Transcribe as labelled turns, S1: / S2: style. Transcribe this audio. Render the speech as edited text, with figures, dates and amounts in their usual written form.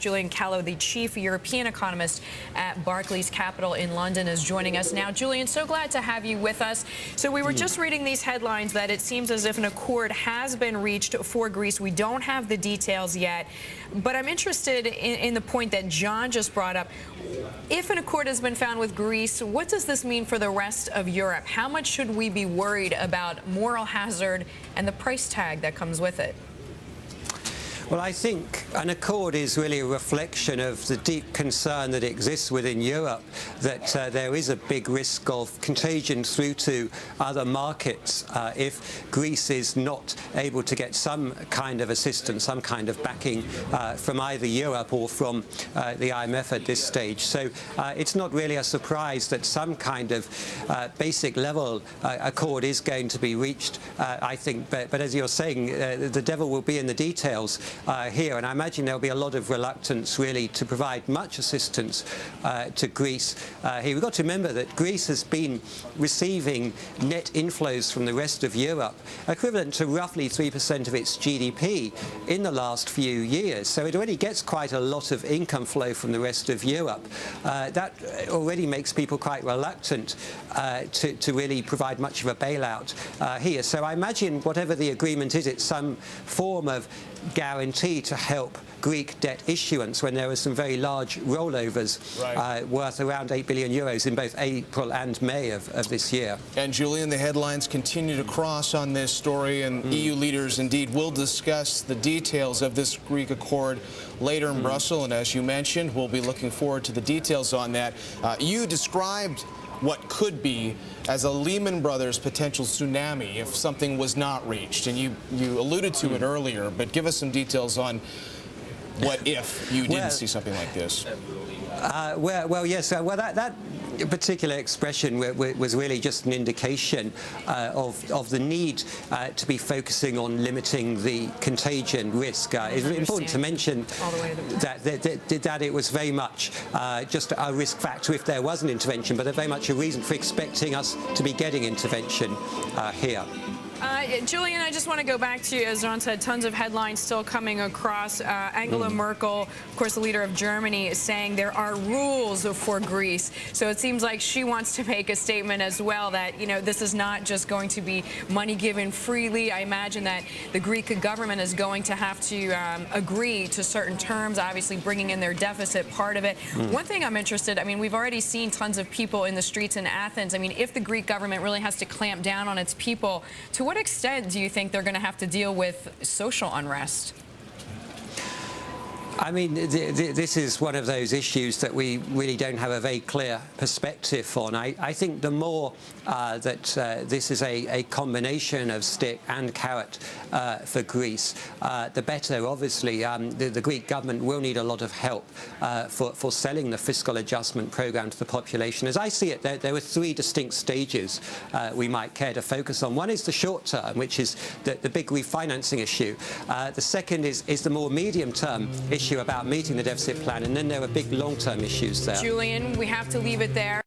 S1: Julian Callow, the chief European economist at Barclays Capital in London, is joining us now. Julian, so glad to have you with us. So we were just reading these headlines that it seems as if an accord has been reached for Greece. We don't have the details yet, but I'm interested in the point that John just brought up. If an accord has been found with Greece, what does this mean for the rest of Europe? How much should we be worried about moral hazard and the price tag that comes with it?
S2: Well, I think an accord is really a reflection of the deep concern that exists within Europe that there is a big risk of contagion through to other markets if Greece is not able to get some kind of assistance, some kind of backing from either Europe or from the IMF at this stage. So it's not really a surprise that some kind of basic level accord is going to be reached, I think. But as you're saying, the devil will be in the details here, and I imagine there'll be a lot of reluctance really to provide much assistance to Greece here. We've got to remember that Greece has been receiving net inflows from the rest of Europe equivalent to roughly 3% of its GDP in the last few years. So it already gets quite a lot of income flow from the rest of Europe. That already makes people quite reluctant to really provide much of a bailout here. So I imagine whatever the agreement is, it's some form of guarantee to help Greek debt issuance when there are some very large rollovers worth around 8 billion euros in both April and May of this year.
S3: And Julian, the headlines continue to cross on this story, and EU leaders indeed will discuss the details of this Greek accord later in Brussels. And as you mentioned, we'll be looking forward to the details on that. You described what could be as a Lehman Brothers potential tsunami if something was not reached. And you alluded to it earlier, but give us some details on what if you didn't see something like this.
S2: Yes. That particular expression was really just an indication of the need to be focusing on limiting the contagion risk. It's important to mention that it was very much just a risk factor if there was an intervention, but very much a reason for expecting us to be getting intervention here.
S1: Julian, I just want to go back to, as John said, tons of headlines still coming across. Angela Merkel, of course, the leader of Germany, is saying there are rules for Greece. So it seems like she wants to make a statement as well that, you know, this is not just going to be money given freely. I imagine that the Greek government is going to have to agree to certain terms, obviously bringing in their deficit, part of it. One thing I'm interested, I mean, we've already seen tons of people in the streets in Athens. I mean, if the Greek government really has to clamp down on its people, to what extent do you think they're going to have to deal with social unrest?
S2: I mean, this is one of those issues that we really don't have a very clear perspective on. I think the more that this is a combination of stick and carrot for Greece, the better. Obviously, the Greek government will need a lot of help for selling the fiscal adjustment program to the population. As I see it, there are three distinct stages we might care to focus on. One is the short term, which is the big refinancing issue. The second is the more medium-term issue about meeting the deficit plan, and then there are big long-term issues there.
S1: Julian, we have to leave it there.